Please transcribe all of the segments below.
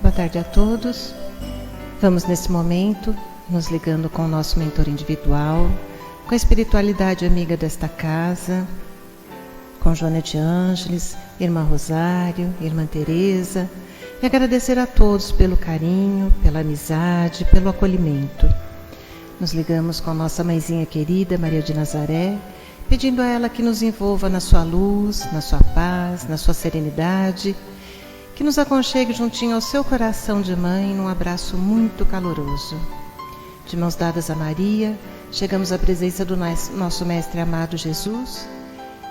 Boa tarde a todos. Vamos nesse momento nos ligando com o nosso mentor individual, com a espiritualidade amiga desta casa, com Joana de Ângeles, Irmã Rosário, Irmã Teresa, e agradecer a todos pelo carinho, pela amizade, pelo acolhimento. Nos ligamos com nossa mãezinha querida, Maria de Nazaré, pedindo a ela que nos envolva na sua luz, na sua paz, na sua serenidade, que nos aconchegue juntinho ao seu coração de mãe num abraço muito caloroso. De mãos dadas a Maria, chegamos à presença do nosso Mestre amado Jesus,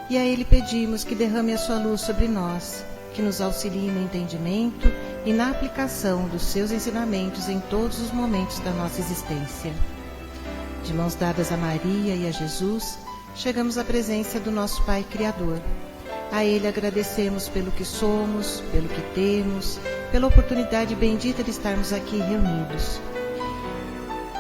e a Ele pedimos que derrame a sua luz sobre nós, que nos auxilie no entendimento e na aplicação dos seus ensinamentos em todos os momentos da nossa existência. De mãos dadas a Maria e a Jesus, chegamos à presença do nosso Pai Criador. A Ele agradecemos pelo que somos, pelo que temos, pela oportunidade bendita de estarmos aqui reunidos.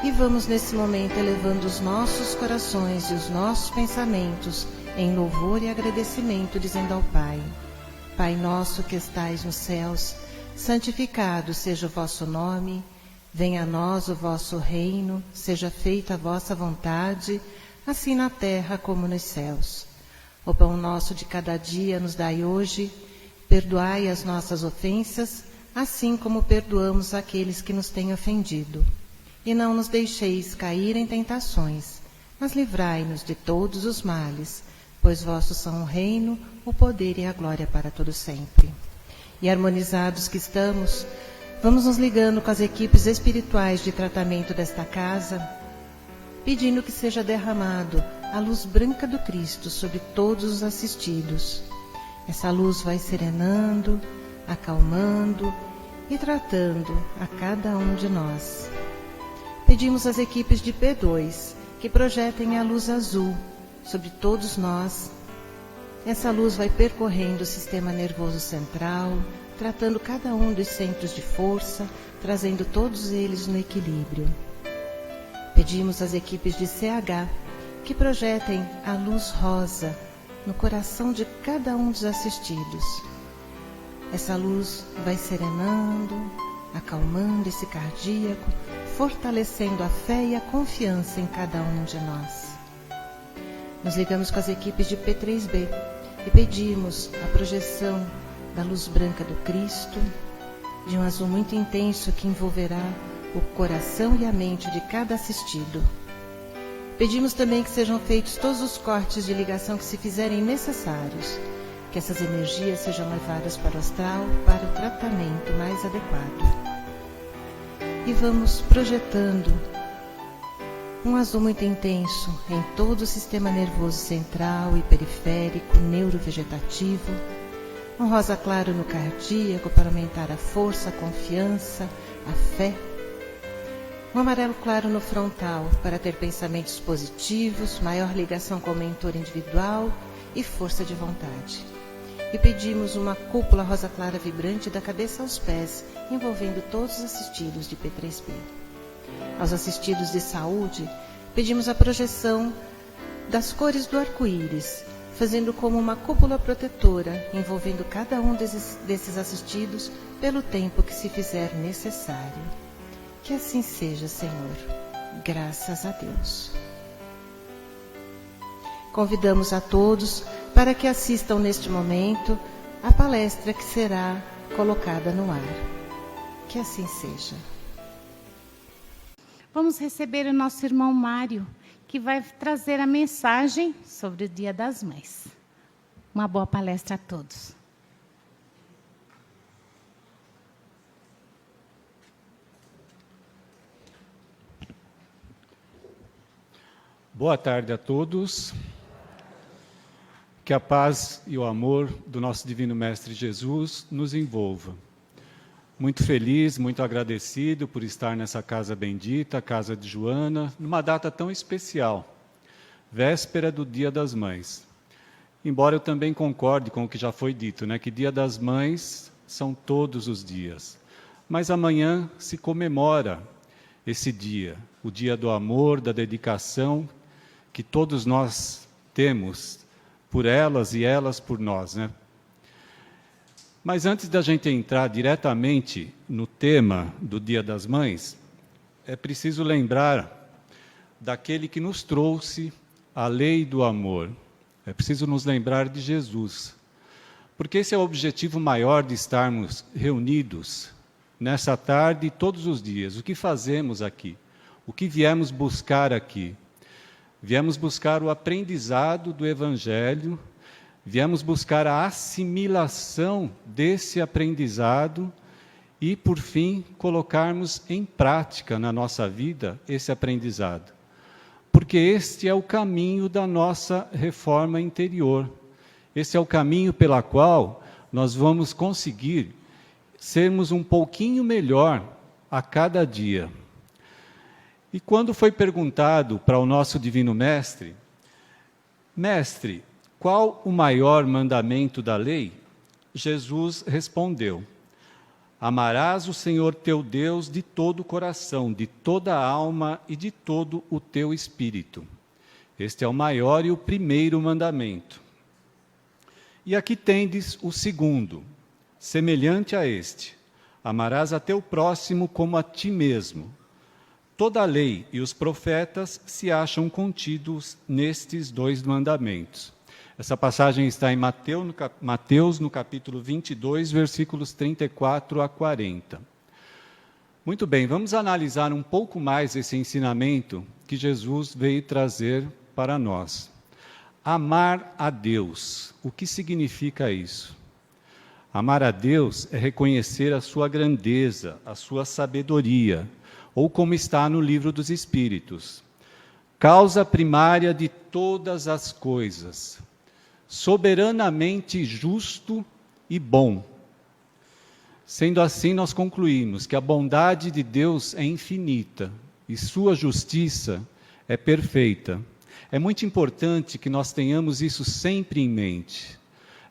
E vamos nesse momento elevando os nossos corações e os nossos pensamentos em louvor e agradecimento, dizendo ao Pai: Pai nosso que estais nos céus, santificado seja o vosso nome, venha a nós o vosso reino, seja feita a vossa vontade, assim na terra como nos céus. O pão nosso de cada dia nos dai hoje, perdoai as nossas ofensas, assim como perdoamos aqueles que nos têm ofendido. E não nos deixeis cair em tentações, mas livrai-nos de todos os males, pois vossos são o reino, o poder e a glória para todo sempre. E harmonizados que estamos, vamos nos ligando com as equipes espirituais de tratamento desta casa, pedindo que seja derramado a luz branca do Cristo sobre todos os assistidos. Essa luz vai serenando, acalmando e tratando a cada um de nós. Pedimos às equipes de P2 que projetem a luz azul sobre todos nós. Essa luz vai percorrendo o sistema nervoso central, tratando cada um dos centros de força, trazendo todos eles no equilíbrio. Pedimos às equipes de CH que projetem a luz rosa no coração de cada um dos assistidos. Essa luz vai serenando, acalmando esse cardíaco, fortalecendo a fé e a confiança em cada um de nós. Nos ligamos com as equipes de P3B e pedimos a projeção da luz branca do Cristo, de um azul muito intenso que envolverá o coração e a mente de cada assistido. Pedimos também que sejam feitos todos os cortes de ligação que se fizerem necessários, que essas energias sejam levadas para o astral para o tratamento mais adequado. E vamos projetando um azul muito intenso em todo o sistema nervoso central e periférico, neurovegetativo, um rosa claro no cardíaco para aumentar a força, a confiança, a fé, um amarelo claro no frontal para ter pensamentos positivos, maior ligação com o mentor individual e força de vontade. E pedimos uma cúpula rosa clara vibrante da cabeça aos pés, envolvendo todos os assistidos de P3B. Aos assistidos de saúde, pedimos a projeção das cores do arco-íris, fazendo como uma cúpula protetora, envolvendo cada um desses assistidos pelo tempo que se fizer necessário. Que assim seja, Senhor. Graças a Deus. Convidamos a todos para que assistam neste momento a palestra que será colocada no ar. Que assim seja. Vamos receber o nosso irmão Mário, que vai trazer a mensagem sobre o Dia das Mães. Uma boa palestra a todos. Boa tarde a todos. Que a paz e o amor do nosso Divino Mestre Jesus nos envolva. Muito feliz, muito agradecido por estar nessa casa bendita, a casa de Joana, numa data tão especial, véspera do Dia das Mães. Embora eu também concorde com o que já foi dito, né, que Dia das Mães são todos os dias. Mas amanhã se comemora esse dia, o dia do amor, da dedicação, que todos nós temos por elas e elas por nós, né? Mas antes da gente entrar diretamente no tema do Dia das Mães, é preciso lembrar daquele que nos trouxe a lei do amor. É preciso nos lembrar de Jesus. Porque esse é o objetivo maior de estarmos reunidos nessa tarde e todos os dias. O que fazemos aqui? O que viemos buscar aqui? Viemos buscar o aprendizado do Evangelho, viemos buscar a assimilação desse aprendizado e, por fim, colocarmos em prática na nossa vida esse aprendizado. Porque este é o caminho da nossa reforma interior. Esse é o caminho pela qual nós vamos conseguir sermos um pouquinho melhor a cada dia. E quando foi perguntado para o nosso Divino Mestre, Mestre, qual o maior mandamento da lei? Jesus respondeu, amarás o Senhor teu Deus de todo o coração, de toda a alma e de todo o teu espírito. Este é o maior e o primeiro mandamento. E aqui tendes o segundo, semelhante a este, amarás a teu próximo como a ti mesmo. Toda a lei e os profetas se acham contidos nestes dois mandamentos. Essa passagem está em Mateus, no capítulo 22, versículos 34 a 40. Muito bem, vamos analisar um pouco mais esse ensinamento que Jesus veio trazer para nós. Amar a Deus. O que significa isso? Amar a Deus é reconhecer a sua grandeza, a sua sabedoria, ou como está no Livro dos Espíritos, causa primária de todas as coisas, soberanamente justo e bom. Sendo assim, nós concluímos que a bondade de Deus é infinita e sua justiça é perfeita. É muito importante que nós tenhamos isso sempre em mente.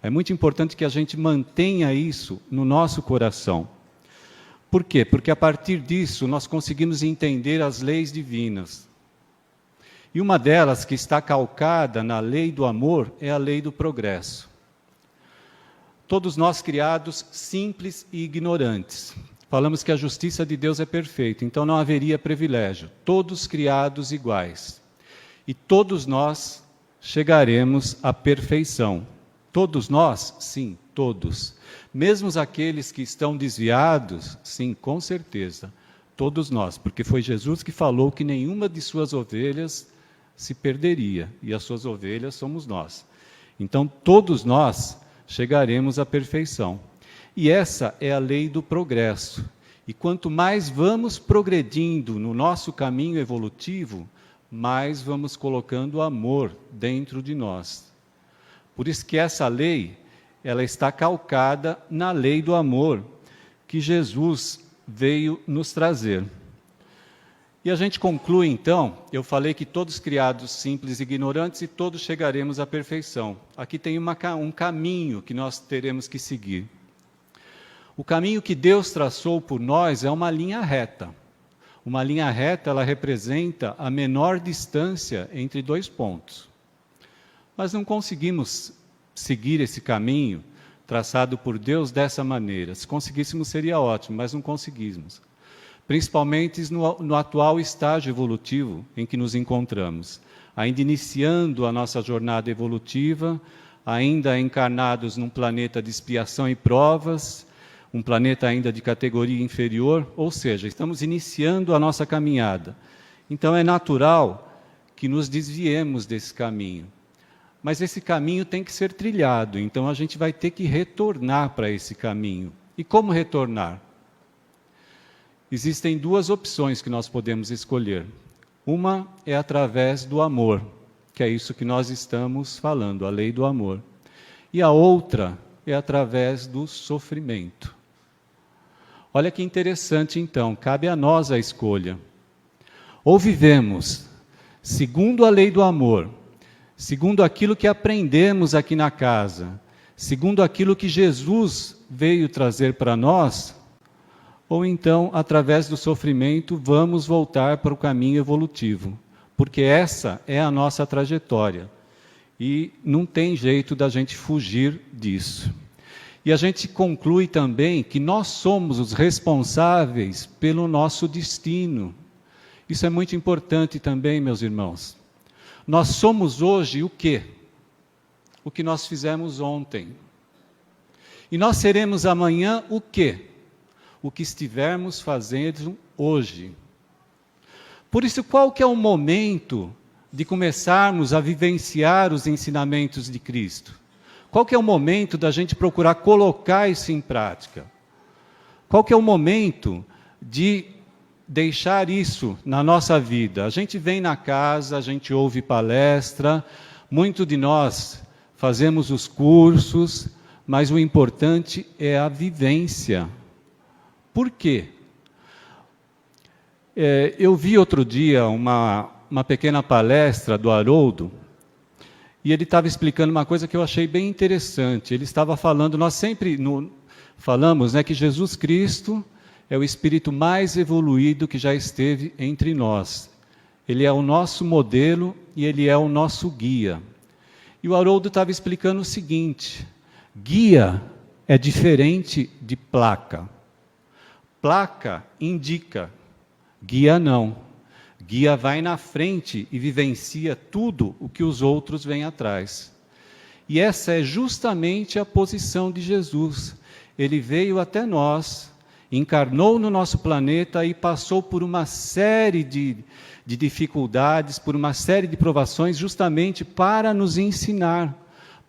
É muito importante que a gente mantenha isso no nosso coração. Por quê? Porque a partir disso nós conseguimos entender as leis divinas. E uma delas, que está calcada na lei do amor, é a lei do progresso. Todos nós criados simples e ignorantes. Falamos que a justiça de Deus é perfeita, então não haveria privilégio. Todos criados iguais. E todos nós chegaremos à perfeição. Todos nós? Sim, todos. Mesmo aqueles que estão desviados? Sim, com certeza. Todos nós, porque foi Jesus que falou que nenhuma de suas ovelhas se perderia, e as suas ovelhas somos nós. Então, todos nós chegaremos à perfeição. E essa é a lei do progresso. E quanto mais vamos progredindo no nosso caminho evolutivo, mais vamos colocando amor dentro de nós. Por isso que essa lei, ela está calcada na lei do amor que Jesus veio nos trazer. E a gente conclui então, eu falei que todos criados simples e ignorantes e todos chegaremos à perfeição. Aqui tem um caminho que nós teremos que seguir. O caminho que Deus traçou por nós é uma linha reta. Uma linha reta, ela representa a menor distância entre dois pontos. Mas não conseguimos seguir esse caminho traçado por Deus dessa maneira. Se conseguíssemos seria ótimo, mas não conseguimos. Principalmente no atual estágio evolutivo em que nos encontramos. Ainda iniciando a nossa jornada evolutiva, ainda encarnados num planeta de expiação e provas, um planeta ainda de categoria inferior, ou seja, estamos iniciando a nossa caminhada. Então é natural que nos desviemos desse caminho. Mas esse caminho tem que ser trilhado, então a gente vai ter que retornar para esse caminho. E como retornar? Existem duas opções que nós podemos escolher. Uma é através do amor, que é isso que nós estamos falando, a lei do amor. E a outra é através do sofrimento. Olha que interessante então, cabe a nós a escolha. Ou vivemos segundo a lei do amor, segundo aquilo que aprendemos aqui na casa, segundo aquilo que Jesus veio trazer para nós, ou então, através do sofrimento, vamos voltar para o caminho evolutivo, porque essa é a nossa trajetória, e não tem jeito da gente fugir disso. E a gente conclui também que nós somos os responsáveis pelo nosso destino. Isso é muito importante também, meus irmãos. Nós somos hoje o quê? O que nós fizemos ontem. E nós seremos amanhã o quê? O que estivermos fazendo hoje. Por isso, qual que é o momento de começarmos a vivenciar os ensinamentos de Cristo? Qual que é o momento da gente procurar colocar isso em prática? Qual que é o momento de deixar isso na nossa vida? A gente vem na casa, a gente ouve palestra, muito de nós fazemos os cursos, mas o importante é a vivência. Por quê? Eu vi outro dia uma pequena palestra do Haroldo, e ele estava explicando uma coisa que eu achei bem interessante. Ele estava falando, nós sempre falamos, né, que Jesus Cristo é o espírito mais evoluído que já esteve entre nós. Ele é o nosso modelo e ele é o nosso guia. E o Haroldo estava explicando o seguinte: guia é diferente de placa. Placa indica, guia não. Guia vai na frente e vivencia tudo o que os outros vêm atrás. E essa é justamente a posição de Jesus. Ele veio até nós, encarnou no nosso planeta e passou por uma série de dificuldades, por uma série de provações, justamente para nos ensinar,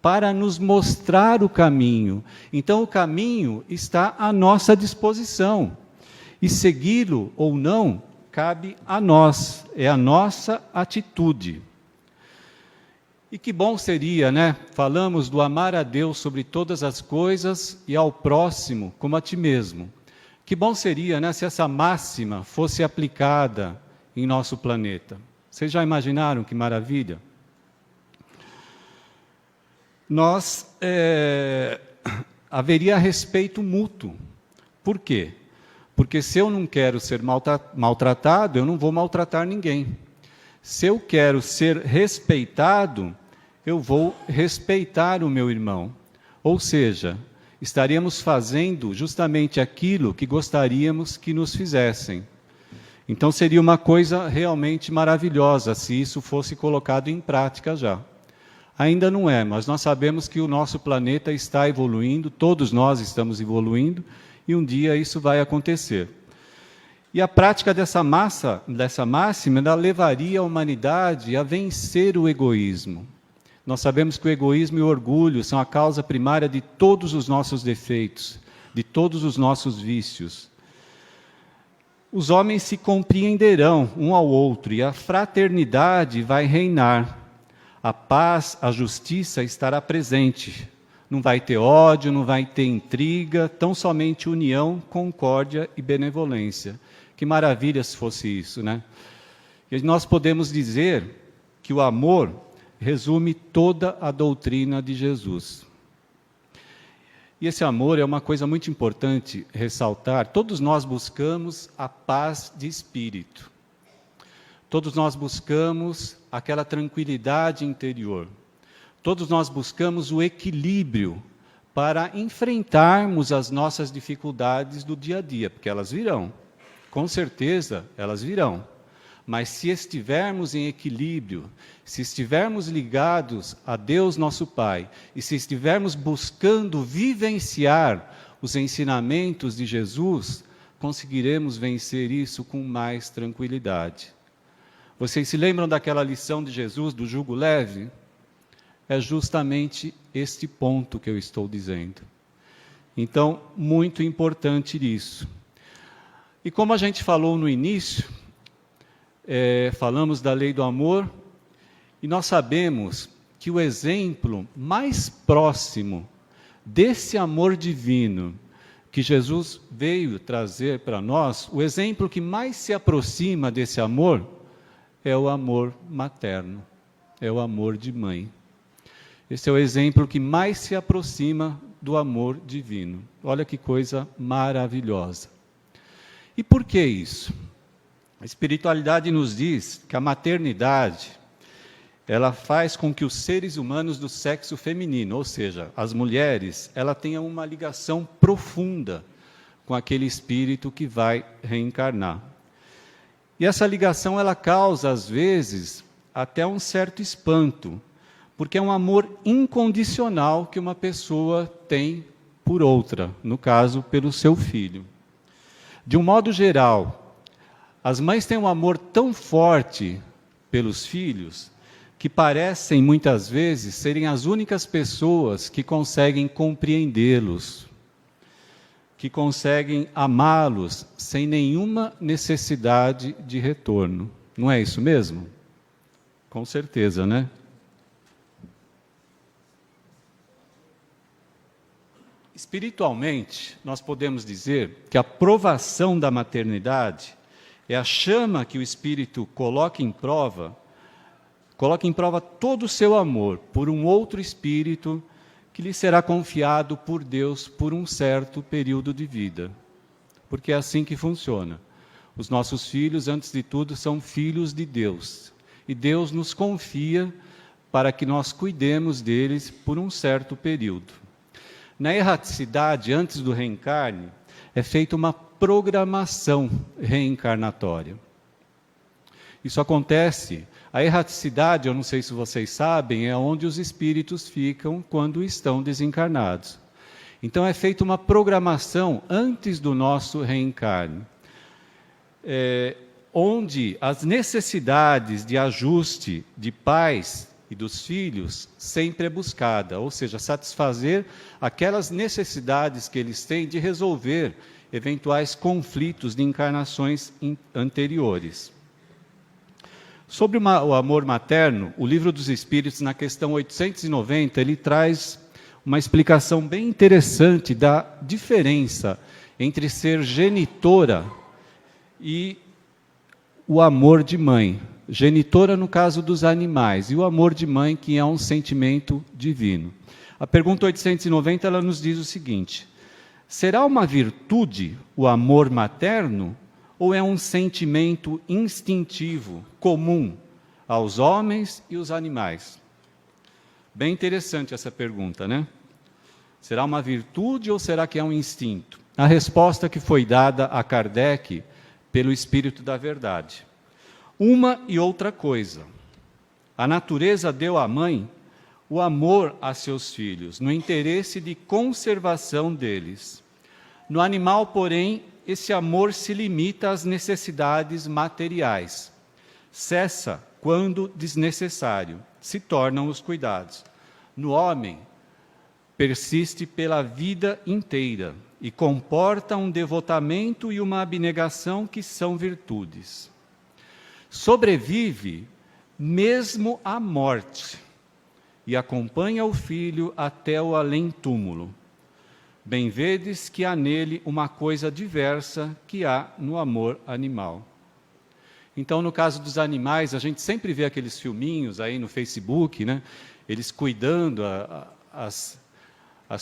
para nos mostrar o caminho. Então, o caminho está à nossa disposição. E segui-lo ou não, cabe a nós, é a nossa atitude. E que bom seria, né? Falamos do amar a Deus sobre todas as coisas e ao próximo como a ti mesmo. Que bom seria, né, se essa máxima fosse aplicada em nosso planeta. Vocês já imaginaram que maravilha? Haveria respeito mútuo. Por quê? Porque se eu não quero ser maltratado, eu não vou maltratar ninguém. Se eu quero ser respeitado, eu vou respeitar o meu irmão. Ou seja, estaríamos fazendo justamente aquilo que gostaríamos que nos fizessem. Então seria uma coisa realmente maravilhosa se isso fosse colocado em prática já. Ainda não é, mas nós sabemos que o nosso planeta está evoluindo, todos nós estamos evoluindo, e um dia isso vai acontecer. E a prática dessa máxima, ela levaria a humanidade a vencer o egoísmo. Nós sabemos que o egoísmo e o orgulho são a causa primária de todos os nossos defeitos, de todos os nossos vícios. Os homens se compreenderão um ao outro e a fraternidade vai reinar. A paz, a justiça estará presente. Não vai ter ódio, não vai ter intriga, tão somente união, concórdia e benevolência. Que maravilha se fosse isso, né? E nós podemos dizer que o amor resume toda a doutrina de Jesus. E esse amor é uma coisa muito importante ressaltar. Todos nós buscamos a paz de espírito. Todos nós buscamos aquela tranquilidade interior. Todos nós buscamos o equilíbrio para enfrentarmos as nossas dificuldades do dia a dia, porque elas virão. Com certeza, elas virão. Mas se estivermos em equilíbrio, se estivermos ligados a Deus nosso Pai, e se estivermos buscando vivenciar os ensinamentos de Jesus, conseguiremos vencer isso com mais tranquilidade. Vocês se lembram daquela lição de Jesus, do jugo leve? É justamente este ponto que eu estou dizendo. Então, muito importante isso. E como a gente falou no início, falamos da lei do amor, e nós sabemos que o exemplo mais próximo desse amor divino que Jesus veio trazer para nós, o exemplo que mais se aproxima desse amor é o amor materno, é o amor de mãe. Esse é o exemplo que mais se aproxima do amor divino. Olha que coisa maravilhosa. E por que isso? A espiritualidade nos diz que a maternidade, ela faz com que os seres humanos do sexo feminino, ou seja, as mulheres, ela tenha uma ligação profunda com aquele espírito que vai reencarnar. E essa ligação ela causa, às vezes, até um certo espanto, porque é um amor incondicional que uma pessoa tem por outra, no caso, pelo seu filho. De um modo geral, as mães têm um amor tão forte pelos filhos que parecem, muitas vezes, serem as únicas pessoas que conseguem compreendê-los, que conseguem amá-los sem nenhuma necessidade de retorno. Não é isso mesmo? Com certeza, né? Espiritualmente, nós podemos dizer que a provação da maternidade é a chama que o Espírito coloca em prova todo o seu amor por um outro Espírito que lhe será confiado por Deus por um certo período de vida. Porque é assim que funciona. Os nossos filhos, antes de tudo, são filhos de Deus. E Deus nos confia para que nós cuidemos deles por um certo período. Na erraticidade, antes do reencarne, é feita uma programação reencarnatória. Isso acontece. A erraticidade, eu não sei se vocês sabem, é onde os espíritos ficam quando estão desencarnados. Então é feita uma programação antes do nosso reencarne, onde as necessidades de ajuste de pais e dos filhos sempre é buscada, ou seja, satisfazer aquelas necessidades que eles têm de resolver eventuais conflitos de encarnações anteriores. Sobre o amor materno, o Livro dos Espíritos, na questão 890, ele traz uma explicação bem interessante da diferença entre ser genitora e o amor de mãe. Genitora no caso dos animais, e o amor de mãe, que é um sentimento divino. A pergunta 890, ela nos diz o seguinte: será uma virtude o amor materno? Ou é um sentimento instintivo, comum aos homens e os animais? Bem interessante essa pergunta, né? Será uma virtude ou será que é um instinto? A resposta que foi dada a Kardec pelo Espírito da Verdade. Uma e outra coisa. A natureza deu à mãe o amor a seus filhos, no interesse de conservação deles. No animal, porém, esse amor se limita às necessidades materiais. Cessa quando desnecessário, se tornam os cuidados. No homem, persiste pela vida inteira e comporta um devotamento e uma abnegação que são virtudes. Sobrevive mesmo à morte e acompanha o filho até o além-túmulo. Bem vedes que há nele uma coisa diversa que há no amor animal. Então, no caso dos animais, a gente sempre vê aqueles filminhos aí no Facebook, né? Eles cuidando, as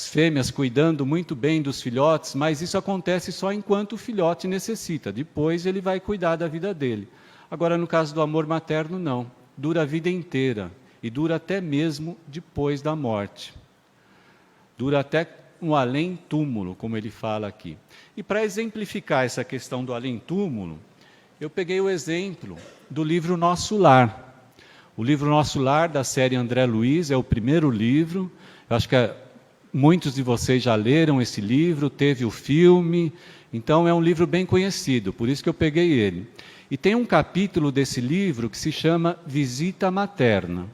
fêmeas cuidando muito bem dos filhotes, mas isso acontece só enquanto o filhote necessita. Depois ele vai cuidar da vida dele. Agora, no caso do amor materno, não. Dura a vida inteira e dura até mesmo depois da morte. Dura até um além-túmulo, como ele fala aqui. E para exemplificar essa questão do além-túmulo, eu peguei o exemplo do livro Nosso Lar. O livro Nosso Lar, da série André Luiz, é o primeiro livro. Eu acho que muitos de vocês já leram esse livro, teve o filme, então é um livro bem conhecido, por isso que eu peguei ele. E tem um capítulo desse livro que se chama Visita Materna.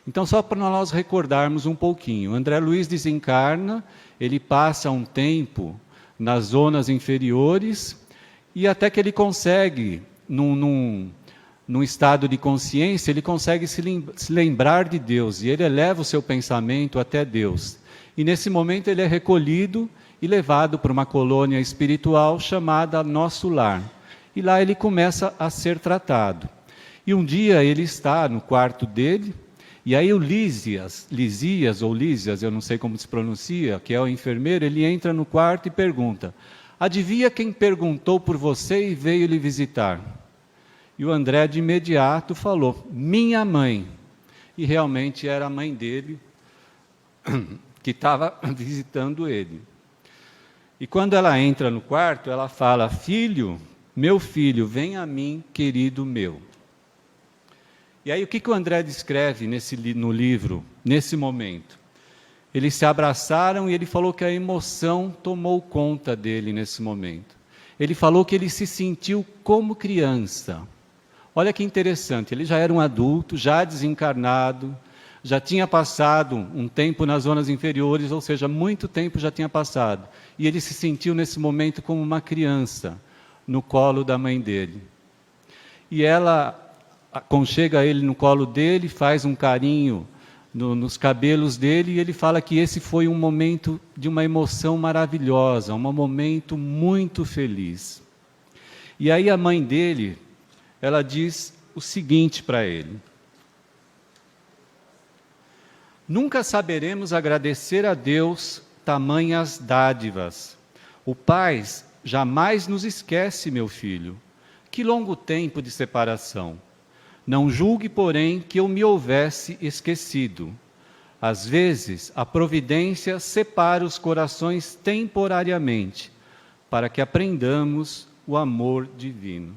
Então, só para nós recordarmos um pouquinho, André Luiz desencarna, ele passa um tempo nas zonas inferiores e até que ele consegue, num estado de consciência, ele consegue se lembrar de Deus e ele eleva o seu pensamento até Deus. E nesse momento ele é recolhido e levado para uma colônia espiritual chamada Nosso Lar. E lá ele começa a ser tratado. E um dia ele está no quarto dele, e aí o Lísias, eu não sei como se pronuncia, que é o enfermeiro, ele entra no quarto e pergunta: adivinha quem perguntou por você e veio lhe visitar? E o André de imediato falou: minha mãe. e realmente era a mãe dele que estava visitando ele. E quando ela entra no quarto, ela fala: filho, meu filho, vem a mim, querido meu. E aí o que o André descreve no livro, nesse momento? Eles se abraçaram e ele falou que a emoção tomou conta dele nesse momento. Ele falou que ele se sentiu como criança. Olha que interessante, ele já era um adulto, já desencarnado, já tinha passado um tempo nas zonas inferiores, ou seja, muito tempo já tinha passado. E ele se sentiu nesse momento como uma criança, no colo da mãe dele. E ela aconchega ele no colo dele, faz um carinho nos cabelos dele, e ele fala que esse foi um momento de uma emoção maravilhosa, um momento muito feliz. E aí a mãe dele, ela diz o seguinte para ele: nunca saberemos agradecer a Deus tamanhas dádivas. O Pai jamais nos esquece, meu filho. Que longo tempo de separação. Não julgue, porém, que eu me houvesse esquecido. Às vezes, a providência separa os corações temporariamente, para que aprendamos o amor divino.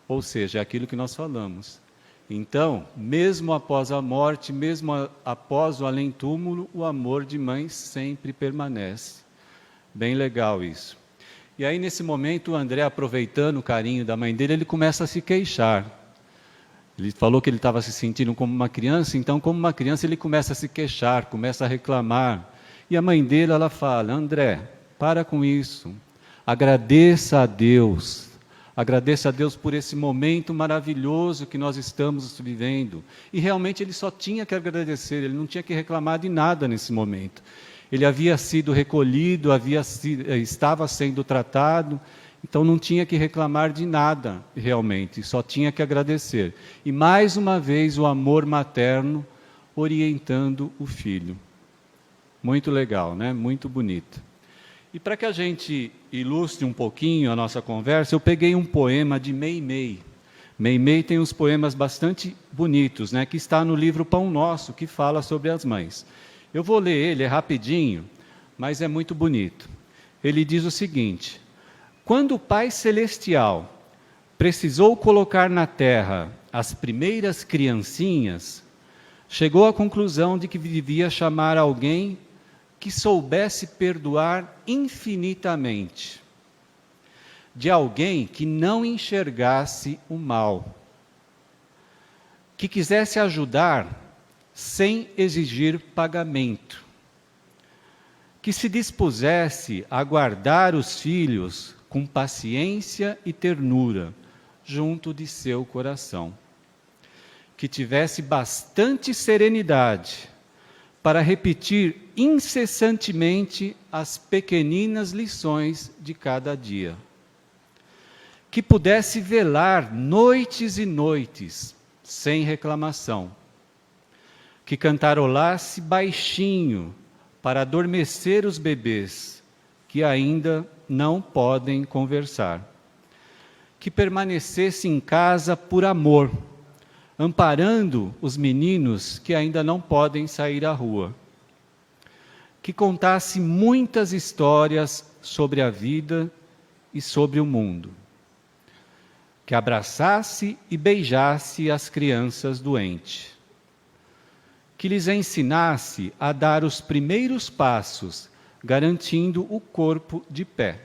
Ou seja, é aquilo que nós falamos. Então, mesmo após a morte, mesmo após o além-túmulo, o amor de mãe sempre permanece. Bem legal isso. E aí, nesse momento, o André, aproveitando o carinho da mãe dele, ele começa a se queixar. Ele falou que ele estava se sentindo como uma criança, então, como uma criança, ele começa a se queixar, começa a reclamar. E a mãe dele, ela fala: André, para com isso. Agradeça a Deus por esse momento maravilhoso que nós estamos vivendo. E realmente ele só tinha que agradecer, ele não tinha que reclamar de nada nesse momento. Ele havia sido recolhido, estava sendo tratado, então não tinha que reclamar de nada realmente, só tinha que agradecer. E mais uma vez o amor materno orientando o filho. Muito legal, né? Muito bonito. E para que a gente ilustre um pouquinho a nossa conversa, eu peguei um poema de Meimei. Meimei tem uns poemas bastante bonitos, né, que está no livro Pão Nosso, que fala sobre as mães. Eu vou ler ele, é rapidinho, mas é muito bonito. Ele diz o seguinte: quando o Pai Celestial precisou colocar na terra as primeiras criancinhas, chegou à conclusão de que devia chamar alguém que soubesse perdoar infinitamente, de alguém que não enxergasse o mal, que quisesse ajudar sem exigir pagamento, que se dispusesse a guardar os filhos com paciência e ternura junto de seu coração, que tivesse bastante serenidade para repetir incessantemente as pequeninas lições de cada dia, que pudesse velar noites e noites sem reclamação, que cantarolasse baixinho para adormecer os bebês que ainda não podem conversar, que permanecesse em casa por amor, amparando os meninos que ainda não podem sair à rua, que contasse muitas histórias sobre a vida e sobre o mundo, que abraçasse e beijasse as crianças doentes, que lhes ensinasse a dar os primeiros passos, garantindo o corpo de pé,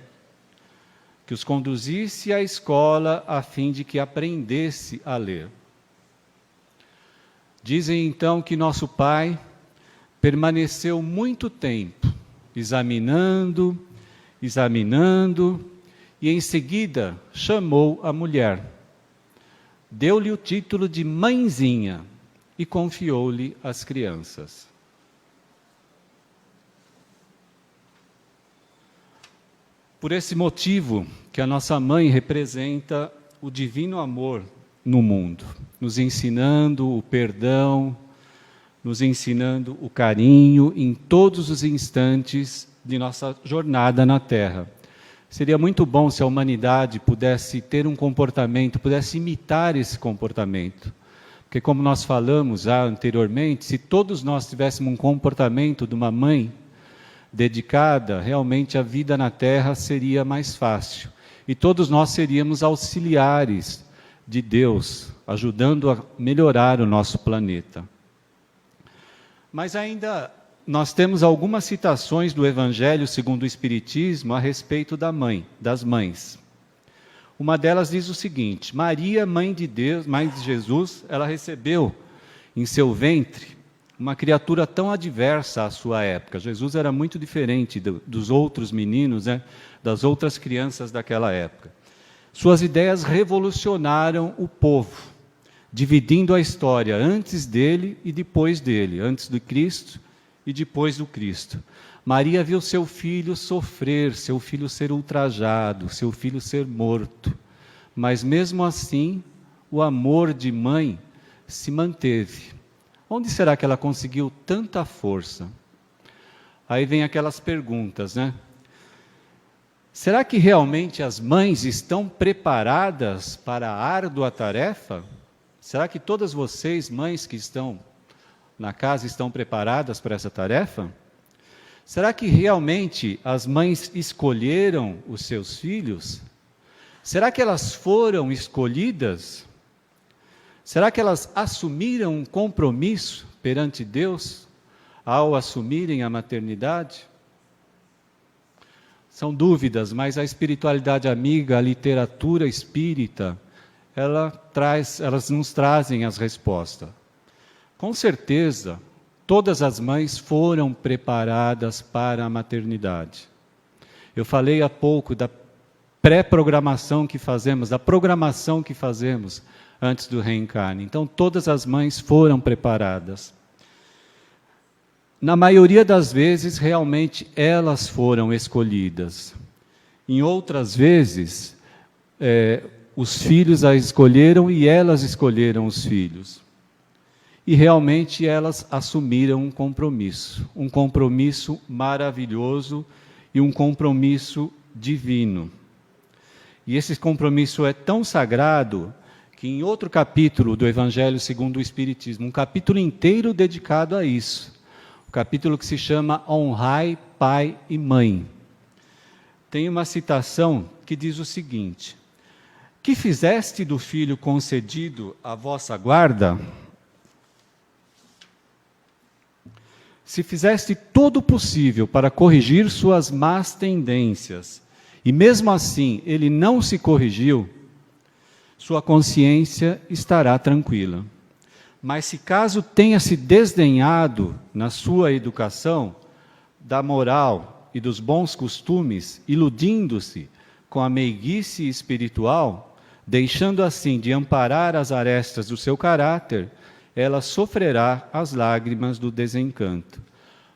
que os conduzisse à escola a fim de que aprendesse a ler. Dizem então que nosso Pai permaneceu muito tempo, examinando, e em seguida chamou a mulher. Deu-lhe o título de mãezinha e confiou-lhe as crianças. Por esse motivo que a nossa mãe representa o divino amor no mundo, nos ensinando o perdão, nos ensinando o carinho em todos os instantes de nossa jornada na Terra. Seria muito bom se a humanidade pudesse ter um comportamento, pudesse imitar esse comportamento, Porque como nós falamos já anteriormente, se todos nós tivéssemos um comportamento de uma mãe dedicada, realmente a vida na Terra seria mais fácil. E todos nós seríamos auxiliares de Deus, ajudando a melhorar o nosso planeta. Mas ainda nós temos algumas citações do Evangelho segundo o Espiritismo a respeito das mães. Uma delas diz o seguinte: Maria, mãe de Deus, mãe de Jesus, ela recebeu em seu ventre uma criatura tão adversa à sua época. Jesus era muito diferente dos outros meninos, né, das outras crianças daquela época. Suas ideias revolucionaram o povo, dividindo a história antes dele e depois dele, antes do Cristo e depois do Cristo. Maria viu seu filho sofrer, seu filho ser ultrajado, seu filho ser morto. Mas mesmo assim, o amor de mãe se manteve. Onde será que ela conseguiu tanta força? Aí vem aquelas perguntas, né? Será que realmente as mães estão preparadas para a árdua tarefa? Será que todas vocês, mães que estão na casa, estão preparadas para essa tarefa? Será que realmente as mães escolheram os seus filhos? Será que elas foram escolhidas? Será que elas assumiram um compromisso perante Deus ao assumirem a maternidade? São dúvidas, mas a espiritualidade amiga, a literatura espírita, elas nos trazem as respostas. Com certeza, todas as mães foram preparadas para a maternidade. Eu falei há pouco da pré-programação que fazemos, da programação que fazemos antes do reencarne. Então, todas as mães foram preparadas. Na maioria das vezes, realmente, elas foram escolhidas. Em outras vezes, os filhos as escolheram e elas escolheram os filhos. E realmente elas assumiram um compromisso maravilhoso e um compromisso divino. E esse compromisso é tão sagrado que em outro capítulo do Evangelho segundo o Espiritismo, um capítulo inteiro dedicado a isso, o capítulo que se chama Honrai Pai e Mãe, tem uma citação que diz o seguinte: que fizeste do filho concedido à vossa guarda? Se fizeste todo o possível para corrigir suas más tendências, e mesmo assim ele não se corrigiu, sua consciência estará tranquila. Mas se caso tenha se desdenhado na sua educação da moral e dos bons costumes, iludindo-se com a meiguice espiritual, deixando assim de amparar as arestas do seu caráter, ela sofrerá as lágrimas do desencanto.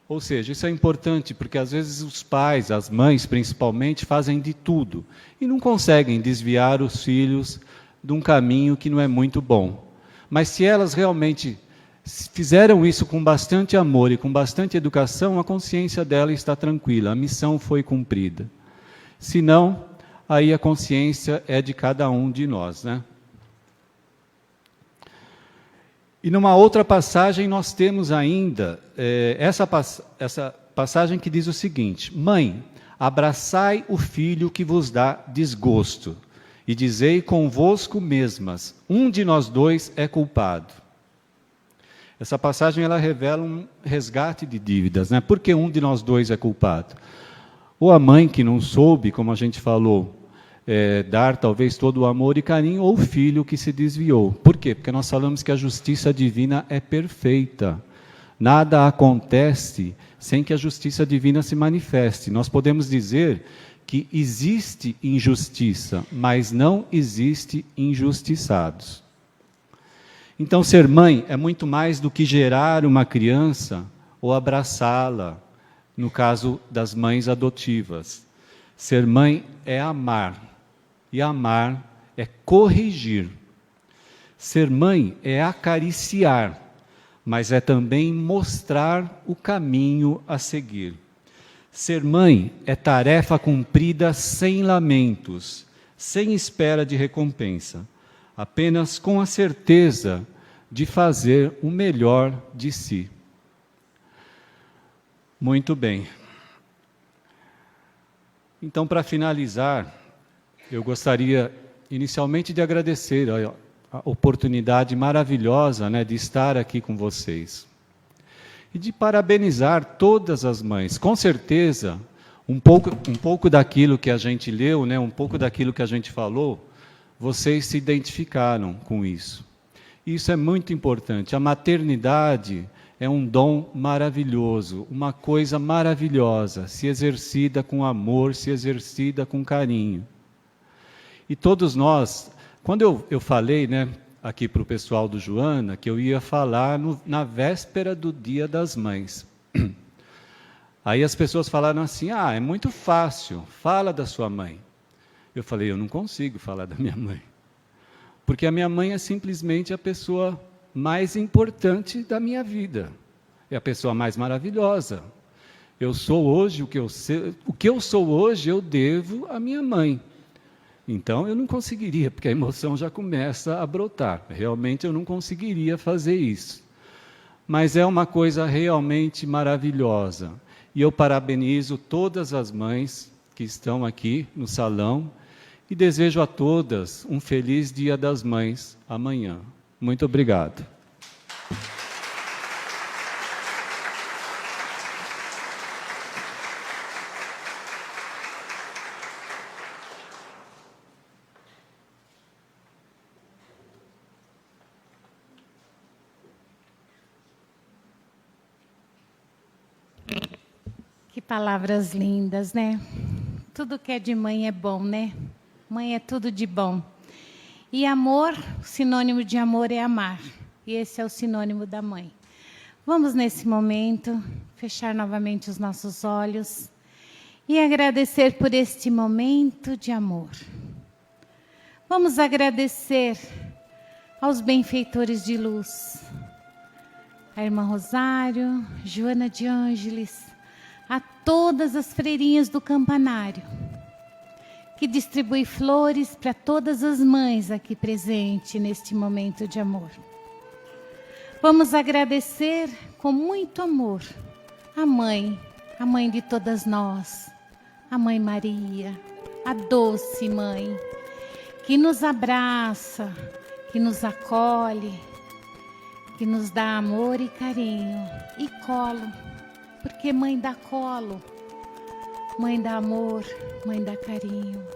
Ou seja, isso é importante porque às vezes os pais, as mães principalmente, fazem de tudo e não conseguem desviar os filhos de um caminho que não é muito bom. Mas se elas realmente fizeram isso com bastante amor e com bastante educação, a consciência dela está tranquila, a missão foi cumprida. Se não, aí a consciência é de cada um de nós, né? E numa outra passagem nós temos ainda essa passagem que diz o seguinte: Mãe, abraçai o filho que vos dá desgosto, e dizei convosco mesmas, um de nós dois é culpado. Essa passagem ela revela um resgate de dívidas, né? Por que um de nós dois é culpado? Ou a mãe que não soube, como a gente falou, dar talvez todo o amor e carinho, ou o filho que se desviou. Por quê? Porque nós falamos que a justiça divina é perfeita. Nada acontece sem que a justiça divina se manifeste. Nós podemos dizer que existe injustiça, mas não existe injustiçados. Então, ser mãe é muito mais do que gerar uma criança ou abraçá-la, no caso das mães adotivas. Ser mãe é amar. E amar é corrigir. Ser mãe é acariciar, mas é também mostrar o caminho a seguir. Ser mãe é tarefa cumprida sem lamentos, sem espera de recompensa, apenas com a certeza de fazer o melhor de si. Muito bem. Então, para finalizar, eu gostaria inicialmente de agradecer a oportunidade maravilhosa, né, de estar aqui com vocês. E de parabenizar todas as mães. Com certeza, um pouco daquilo que a gente leu, né, um pouco daquilo que a gente falou, vocês se identificaram com isso. Isso é muito importante. A maternidade é um dom maravilhoso, uma coisa maravilhosa, se exercida com amor, se exercida com carinho. E todos nós, quando eu falei, né, aqui para o pessoal do Joana, que eu ia falar na véspera do Dia das Mães. Aí as pessoas falaram assim, é muito fácil, fala da sua mãe. Eu falei, eu não consigo falar da minha mãe. Porque a minha mãe é simplesmente a pessoa mais importante da minha vida. É a pessoa mais maravilhosa. Eu sou hoje o que eu sou hoje, eu devo à minha mãe. Então, eu não conseguiria, porque a emoção já começa a brotar. Realmente, eu não conseguiria fazer isso. Mas é uma coisa realmente maravilhosa. E eu parabenizo todas as mães que estão aqui no salão e desejo a todas um feliz Dia das Mães amanhã. Muito obrigado. Que palavras lindas, né? Tudo que é de mãe é bom, né? Mãe é tudo de bom. E amor, o sinônimo de amor é amar. E esse é o sinônimo da mãe. Vamos, nesse momento, fechar novamente os nossos olhos e agradecer por este momento de amor. Vamos agradecer aos benfeitores de luz, a irmã Rosário, Joana de Ângeles, a todas as freirinhas do campanário, que distribui flores para todas as mães aqui presentes neste momento de amor. Vamos agradecer com muito amor a mãe de todas nós, a Mãe Maria, a doce mãe, que nos abraça, que nos acolhe, que nos dá amor e carinho e colo. Porque mãe dá colo, mãe dá amor, mãe dá carinho.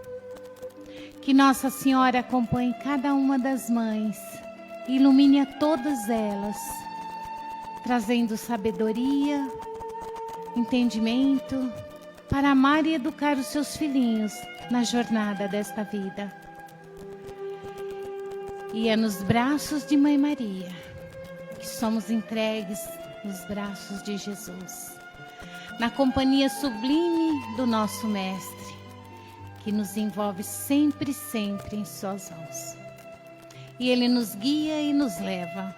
Que Nossa Senhora acompanhe cada uma das mães, ilumine a todas elas, trazendo sabedoria, entendimento, para amar e educar os seus filhinhos na jornada desta vida. E é nos braços de Mãe Maria que somos entregues nos braços de Jesus, na companhia sublime do nosso Mestre, que nos envolve sempre, sempre em suas mãos. E Ele nos guia e nos leva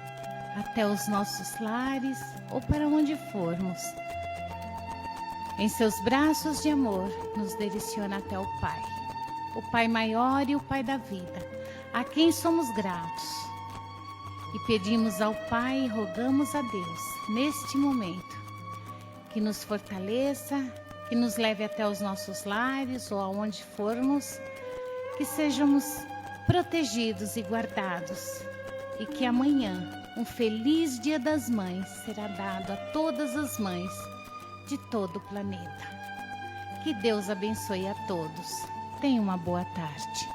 até os nossos lares ou para onde formos. Em seus braços de amor, nos direciona até o Pai maior e o Pai da vida, a quem somos gratos. E pedimos ao Pai e rogamos a Deus, neste momento, que nos fortaleça, que nos leve até os nossos lares ou aonde formos, que sejamos protegidos e guardados, e que amanhã um feliz Dia das Mães será dado a todas as mães de todo o planeta. Que Deus abençoe a todos. Tenha uma boa tarde.